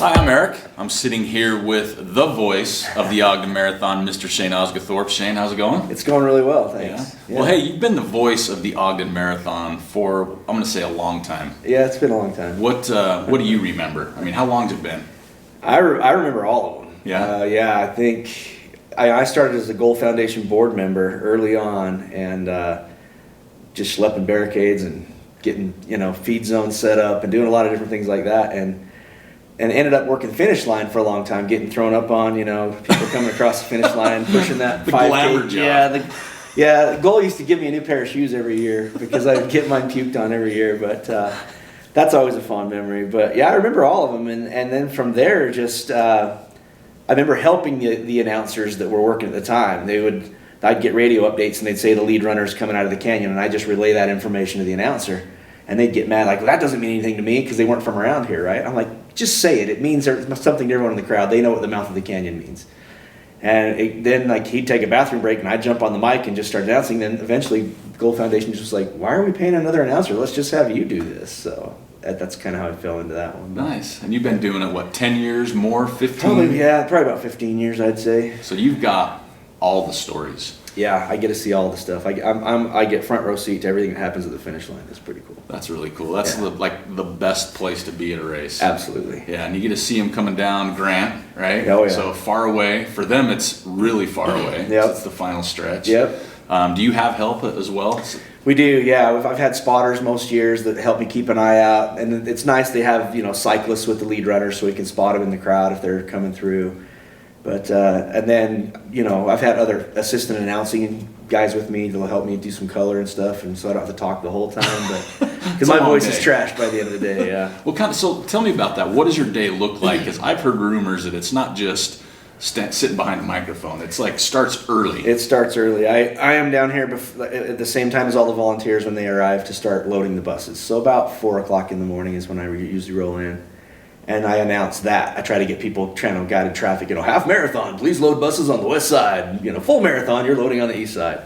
Hi, I'm Aric. I'm sitting here with the voice of the Ogden Marathon, Mr. Shane Osguthorpe. Shane, how's it going? It's going really well, thanks. Yeah. Well, hey, you've been the voice of the Ogden Marathon for, I'm going to say, a long time. Yeah, it's been a long time. What do you remember? I mean, how long's it been? I remember all of them. Yeah? I think I started as a Goal Foundation board member early on, and just schlepping barricades and getting feed zones set up and doing a lot of different things like that, and ended up working the finish line for a long time, getting thrown up on, people coming across the finish line, pushing that the 5K. glamour job. The Goal used to give me a new pair of shoes every year because I'd get mine puked on every year, but that's always a fond memory. But yeah, I remember all of them, and then from there, just I remember helping the announcers that were working at the time. I'd get radio updates, and they'd say the lead runner's coming out of the canyon, and I'd just relay that information to the announcer. And they'd get mad, like, well, that doesn't mean anything to me because they weren't from around here, right? I'm like, just say it. It means there's something to everyone in the crowd. They know what the mouth of the canyon means. And then he'd take a bathroom break, and I'd jump on the mic and just start announcing. Then eventually, Goal Foundation just was like, why are we paying another announcer? Let's just have you do this. So that's kind of how I fell into that one. Nice. And you've been doing it, what, 10 years more, 15? Probably about 15 years, I'd say. So you've got all the stories. Yeah, I get to see all the stuff. I get front row seat to everything that happens at the finish line. It's pretty cool. That's really cool. That's the best place to be at a race. Absolutely. Yeah, and you get to see them coming down Grant, right? Oh, yeah. So far away. For them, it's really far away. Yep. It's the final stretch. Yep. Do you have help as well? We do, yeah. I've had spotters most years that help me keep an eye out, and it's nice they have cyclists with the lead runners so we can spot them in the crowd if they're coming through. But and then I've had other assistant announcing guys with me that'll help me do some color and stuff, and so I don't have to talk the whole time. But because my voice is trashed by the end of the day, yeah. So tell me about that. What does your day look like? Because I've heard rumors that it's not just sitting behind a microphone. It's like starts early. It starts early. I am down here at the same time as all the volunteers when they arrive to start loading the buses. So about 4:00 in the morning is when I usually roll in. And I announce that. I try to get people trying to guided traffic, half marathon, please load buses on the west side. Full marathon, you're loading on the east side.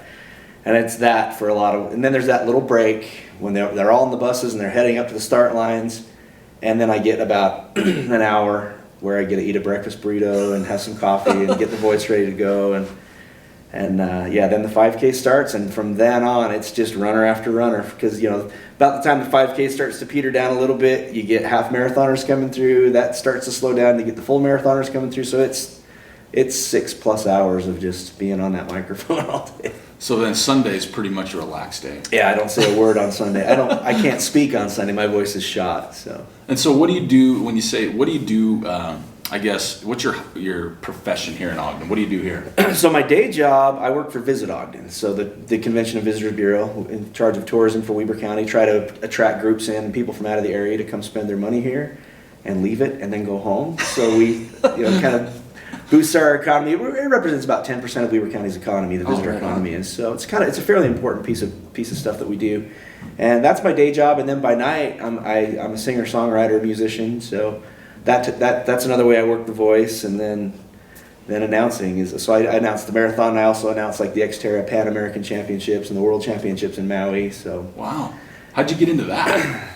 And it's that for a lot of, and then there's that little break when they're all in the buses and they're heading up to the start lines. And then I get about an hour where I get to eat a breakfast burrito and have some coffee and get the voice ready to go. And then the 5K starts, and from then on, it's just runner after runner. Because about the time the 5K starts to peter down a little bit, you get half marathoners coming through. That starts to slow down. You get the full marathoners coming through. So it's 6+ hours of just being on that microphone all day. So then Sunday's pretty much a relaxed day. Yeah, I don't say a word on Sunday. I can't speak on Sunday. My voice is shot. So. And so, what do you do when you say? What do you do? I guess, what's your profession here in Ogden? What do you do here? So my day job, I work for Visit Ogden, so the Convention and Visitors Bureau, in charge of tourism for Weber County, try to attract groups and people from out of the area to come spend their money here and leave it and then go home. So we kind of boosts our economy. It represents about 10% of Weber County's economy, the visitor economy, and so it's a fairly important piece of stuff that we do. And that's my day job, and then by night I'm a singer, songwriter, musician, so that's another way I work the voice. And then announcing is, so I announce the marathon, and I also announce like the Xterra Pan American Championships and the World Championships in Maui. So wow, how'd you get into that?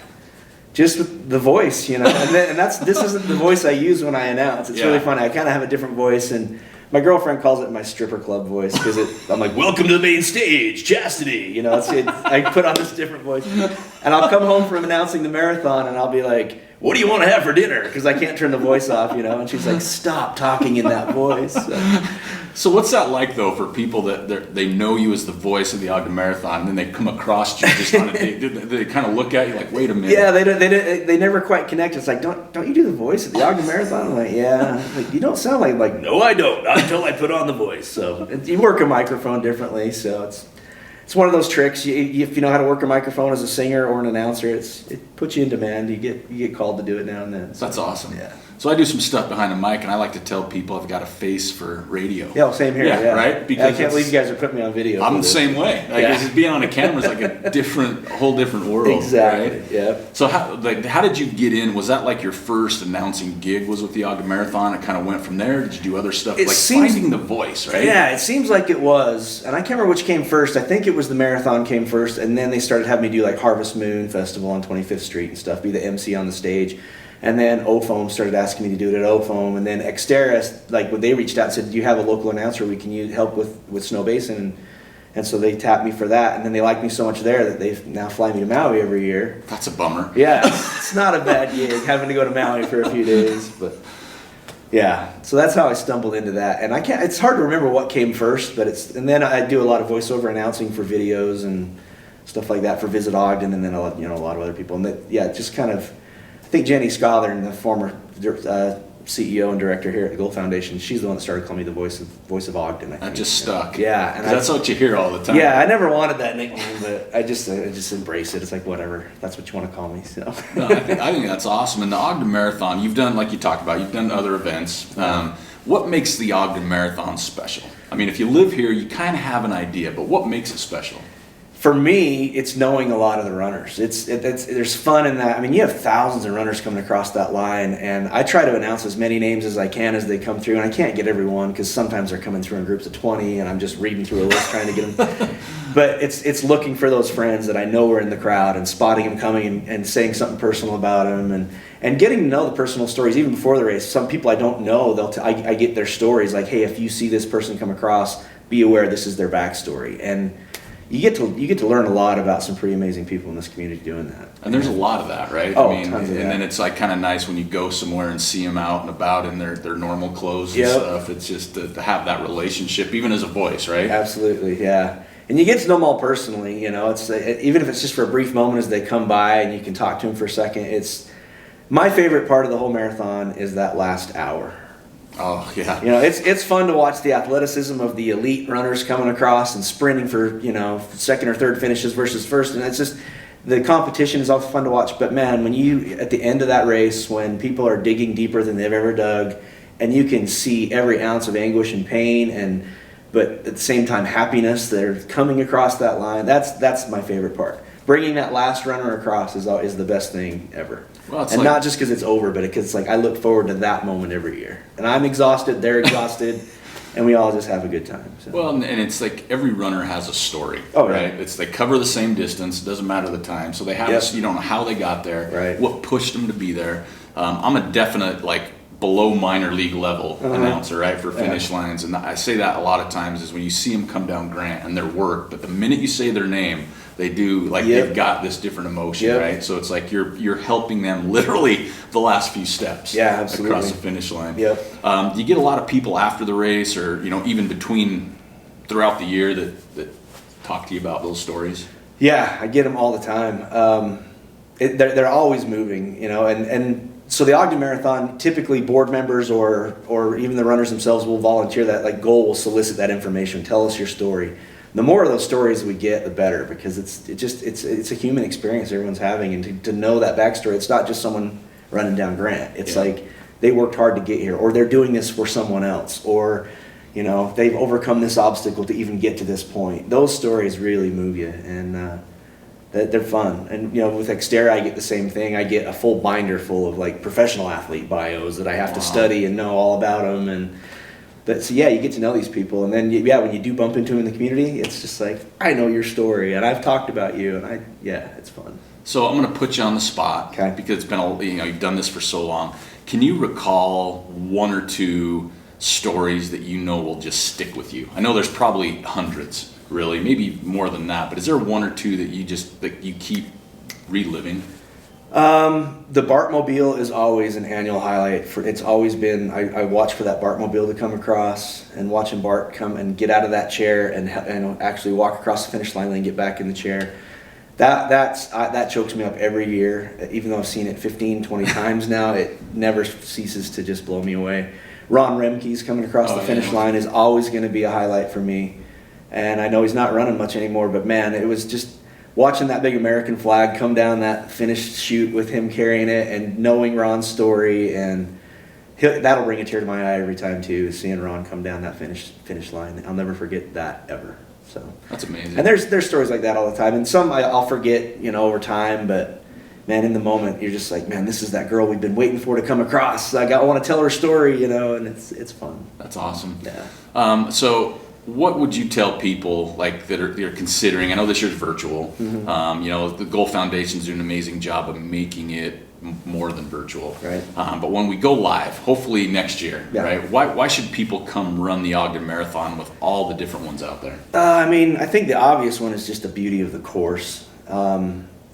Just with the voice, this isn't the voice I use when I announce. It's really funny. I kind of have a different voice, and my girlfriend calls it my stripper club voice because I'm like, welcome to the main stage, chastity. I put on this different voice, and I'll come home from announcing the marathon, and I'll be like, what do you want to have for dinner? Because I can't turn the voice off, and she's like, stop talking in that voice. So what's that like, though, for people that they know you as the voice of the Ogden Marathon, and then they come across you just on a day? Do they kind of look at you like, wait a minute? Yeah, they never quite connect. It's like, don't you do the voice of the Ogden Marathon? I'm like, yeah. Like, you don't sound like, no, I don't, not until I put on the voice. So you work a microphone differently, so it's one of those tricks. If you know how to work a microphone as a singer or an announcer, it puts you in demand. You get called to do it now and then. So. That's awesome. Yeah. So I do some stuff behind the mic, and I like to tell people I've got a face for radio. Yeah, well, same here. Yeah, right. Because I can't believe you guys are putting me on video. I'm the same way. Just being on a camera is like a whole different world. Exactly. Right? Yeah. So how did you get in? Was that like your first announcing gig? Was with the Ogden Marathon? It kind of went from there. Did you do other stuff finding the voice? Right. Yeah, it seems like it was, and I can't remember which came first. I think it was the marathon came first, and then they started having me do like Harvest Moon Festival on 25th Street and stuff, be the MC on the stage. And then OFOAM started asking me to do it at OFOAM, and then Xterra, like when they reached out and said, do you have a local announcer we can use help with Snow Basin? And so they tapped me for that, and then they liked me so much there that they now fly me to Maui every year. That's a bummer. Yeah, it's not a bad gig having to go to Maui for a few days, but yeah. So that's how I stumbled into that, and it's hard to remember what came first, but and then I do a lot of voiceover announcing for videos and stuff like that for Visit Ogden, and then a lot of other people, and just kind of. I think Jenny Scholar, the former CEO and director here at the Gold Foundation, she's the one that started calling me the voice of Ogden. I think. That just stuck. Yeah, and that's what you hear all the time. Yeah, I never wanted that nickname, but I just embrace it. It's like whatever, that's what you want to call me. So. No, I think that's awesome. And the Ogden Marathon, you've done, like you talked about, you've done other events. What makes the Ogden Marathon special? I mean, if you live here, you kind of have an idea, but what makes it special? For me, it's knowing a lot of the runners. There's fun in that. I mean, you have thousands of runners coming across that line, and I try to announce as many names as I can as they come through, and I can't get everyone because sometimes they're coming through in groups of 20, and I'm just reading through a list trying to get them. But it's looking for those friends that I know are in the crowd and spotting them coming and saying something personal about them and getting to know the personal stories even before the race. Some people I don't know, I get their stories like, hey, if you see this person come across, be aware this is their backstory. And you get to learn a lot about some pretty amazing people in this community doing that. And there's a lot of that, right? Oh, I mean, tons of that. And then it's like kind of nice when you go somewhere and see them out and about in their normal clothes and stuff. It's just to have that relationship, even as a voice, right? Absolutely, yeah. And you get to know them all personally. It's even if it's just for a brief moment as they come by and you can talk to them for a second. It's my favorite part of the whole marathon is that last hour. Oh, yeah. It's fun to watch the athleticism of the elite runners coming across and sprinting for, second or third finishes versus first. And it's just, the competition is also fun to watch. But man, when at the end of that race, when people are digging deeper than they've ever dug, and you can see every ounce of anguish and pain, but at the same time happiness, they're coming across that line. That's my favorite part. Bringing that last runner across is the best thing ever. Well, and not just because it's over, but because I look forward to that moment every year. And I'm exhausted, they're exhausted, and we all just have a good time. So. Well, and it's like every runner has a story, Yeah. right? They cover the same distance, it doesn't matter the time. So they have you don't know how they got there, right. What pushed them to be there. I'm a definite below minor league level announcer, right, for finish lines. And I say that a lot of times is when you see them come down Grant and their work, but the minute you say their name, they do they've got this different emotion, right? So it's like you're helping them literally the last few steps across the finish line. Yep. Do you get a lot of people after the race or even throughout the year that talk to you about those stories? Yeah, I get them all the time. They're always moving, and so the Ogden Marathon, typically board members or even the runners themselves will volunteer that goal will solicit that information. Tell us your story. The more of those stories we get, the better, because it's a human experience everyone's having, and to know that backstory, it's not just someone running down Grant. It's like they worked hard to get here, or they're doing this for someone else, or they've overcome this obstacle to even get to this point. Those stories really move you, and they're fun. And with Xterra, I get the same thing. I get a full binder full of professional athlete bios that I have to study and know all about them, so you get to know these people, and then when you do bump into them in the community, it's just I know your story, and I've talked about you, and it's fun. So I'm going to put you on the spot, because it's been you've done this for so long. Can you recall one or two stories that will just stick with you? I know there's probably hundreds, really, maybe more than that, but is there one or two that you keep reliving? The Bartmobile is always an annual highlight. It's always been. I watch for that Bartmobile to come across, and watching Bart come and get out of that chair and actually walk across the finish line and get back in the chair. That chokes me up every year. Even though I've seen it 15, 20 times now, it never ceases to just blow me away. Ron Remke's coming across the finish line is always going to be a highlight for me. And I know he's not running much anymore, but man, it was just watching that big American flag come down that finish chute with him carrying it and knowing Ron's story, and that'll bring a tear to my eye every time too, seeing Ron come down that finish line. I'll never forget that ever. So that's amazing. And there's stories like that all the time, and some I'll forget over time, but man, in the moment you're just like, man, this is that girl we've been waiting for to come across. I want to tell her story, and it's fun. That's awesome. Yeah. So what would you tell people like they're considering? I know this year's virtual. You know, the Goal Foundation's doing an amazing job of making it more than virtual. Right. But when we go live, hopefully next year, Yeah. right? Why should people come run the Ogden Marathon with all the different ones out there? I mean, I think the obvious one is just the beauty of the course.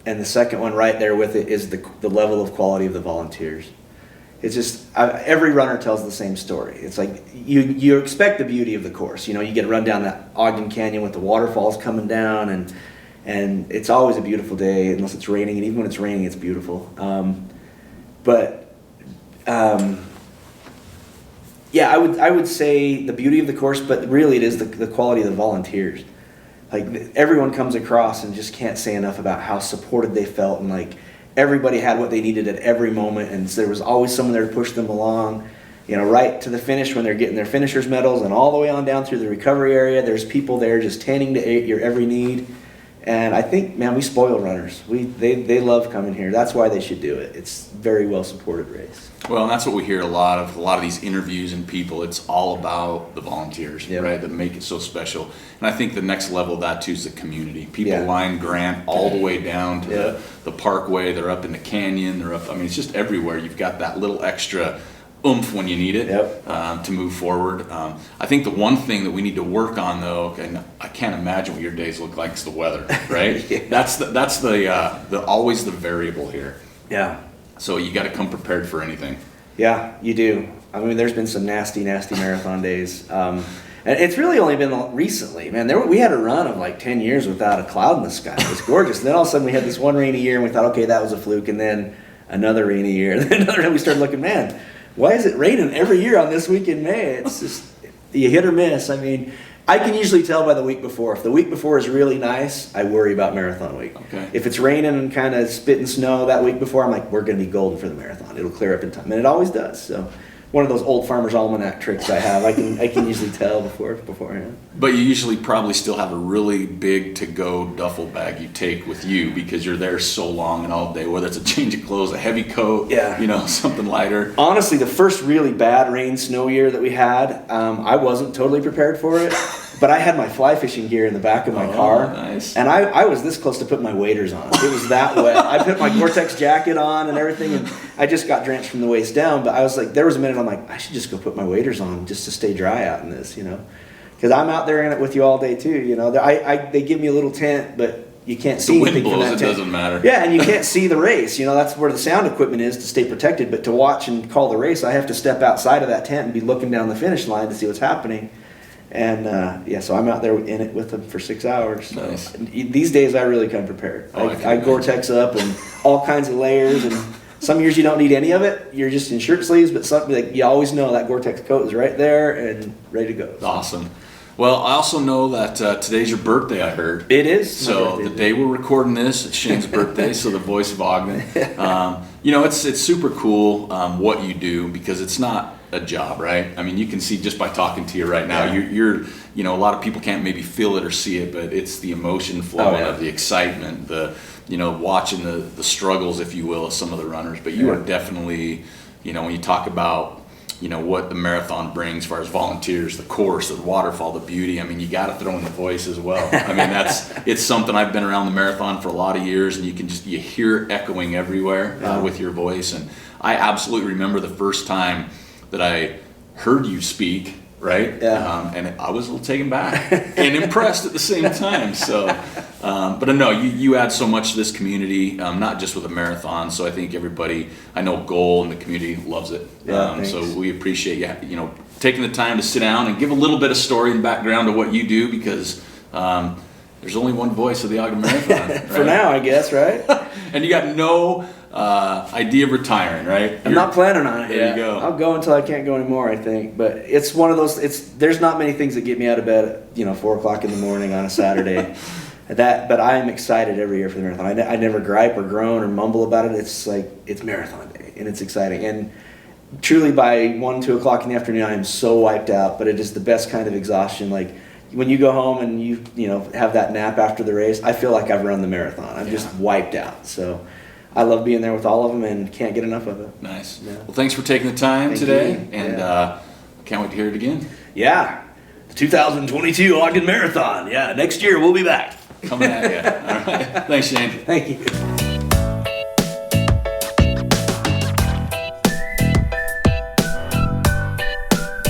And the second one right there with it is the level of quality of the volunteers. It's just, every runner tells the same story. It's like, you expect the beauty of the course. You know, you get to run down that Ogden Canyon with the waterfalls coming down, and it's always a beautiful day, unless it's raining, and even when it's raining, it's beautiful. Yeah, I would say the beauty of the course, but really it is the quality of the volunteers. Like, everyone comes across and just can't say enough about how supported they felt, and like everybody had what they needed at every moment, and so there was always someone there to push them along, you know, right to the finish when they're getting their finishers medals, and all the way on down through the recovery area. There's people there just tending to your every need. And I think, man, we spoil runners. They love coming here. That's why they should do it. It's a very well supported race. Well, and that's what we hear a lot of these interviews and people. It's all about the volunteers, right, that make it so special. And I think the next level of that too is the community. People line Grant all the way down to the parkway. They're up in the canyon. They're up. I mean, it's just everywhere. You've got that little extra oomph when you need it to move forward. I think the one thing that we need to work on, though, and I can't imagine what your days look like, is the weather, right? That's the always the variable here. Yeah. So you got to come prepared for anything. Yeah, you do. I mean, there's been some nasty marathon days. And it's really only been recently, man. We had a run of like 10 years without a cloud in the sky. It was gorgeous. And then all of a sudden we had this one rainy year, and we thought, okay, that was a fluke. And then another rainy year. And then another, and we started looking, man, why is it raining every year on this week in May? It's just, you hit or miss. I mean, I can usually tell by the week before. If the week before is really nice, I worry about marathon week. Okay. If it's raining and kind of spitting snow that week before, I'm like, we're going to be golden for the marathon. It'll clear up in time. And it always does. So one of those old Farmer's Almanac tricks I have. I can usually tell beforehand. But you usually probably still have a really big to-go duffel bag you take with you because you're there so long and all day, whether it's a change of clothes, a heavy coat, you know, something lighter. Honestly, the first really bad rain snow year that we had, I wasn't totally prepared for it. But I had my fly fishing gear in the back of my car, nice. And I was this close to putting my waders on. It was that wet. I put my Gore-Tex jacket on and everything, and I just got drenched from the waist down. But I was like, there was a minute I'm like, I should just go put my waders on just to stay dry out in this, you know, because I'm out there in it with you all day too. You know, they give me a little tent, but you can't see anything from that tent. It doesn't matter. Yeah, and you can't see the race. You know, that's where the sound equipment is to stay protected. But to watch and call the race, I have to step outside of that tent and be looking down the finish line to see what's happening. And so I'm out there in it with them for 6 hours. So nice. These days I really come prepared. I Gore-Tex up and all kinds of layers. And some years you don't need any of it. You're just in shirt sleeves. But something like you always know that Gore-Tex coat is right there and ready to go. So. Awesome. Well, I also know that today's your birthday, I heard. It is. So the day we're recording this, it's Shane's birthday, so the voice of Ogden. You know, it's super cool what you do because it's not a job, right? I mean, you can see just by talking to you right now, you're you know, a lot of people can't maybe feel it or see it, but it's the emotion flowing of the excitement, the, you know, watching the struggles, if you will, of some of the runners. But you are definitely, you know, when you talk about, you know, what the marathon brings as far as volunteers, the course, the waterfall, the beauty. I mean, you got to throw in the voice as well. I mean, it's something I've been around the marathon for a lot of years, and you hear it echoing everywhere with your voice. And I absolutely remember the first time that I heard you speak, right? Yeah. And I was a little taken back and impressed at the same time. So, but no, you add so much to this community, not just with a marathon. So I think everybody, I know Goal and the community loves it. So we appreciate you know, taking the time to sit down and give a little bit of story and background to what you do because there's only one voice of the Ogden Marathon. Right? For now, I guess, right? And you got no idea of retiring, right? I'm not planning on it. There you go. I'll go until I can't go anymore, I think. But it's one of those. There's not many things that get me out of bed at 4:00 in the morning on a Saturday. But I am excited every year for the marathon. I never gripe or groan or mumble about it. It's like it's marathon day and it's exciting. And truly, by 1-2 o'clock in the afternoon, I am so wiped out. But it is the best kind of exhaustion. Like when you go home and you have that nap after the race, I feel like I've run the marathon. I'm just wiped out. So. I love being there with all of them and can't get enough of it. Nice. Yeah. Well, thanks for taking the time today, and can't wait to hear it again. Yeah. 2022 Ogden Marathon. Yeah, next year we'll be back. Coming at you. All right. Thanks, Shane. Thank you.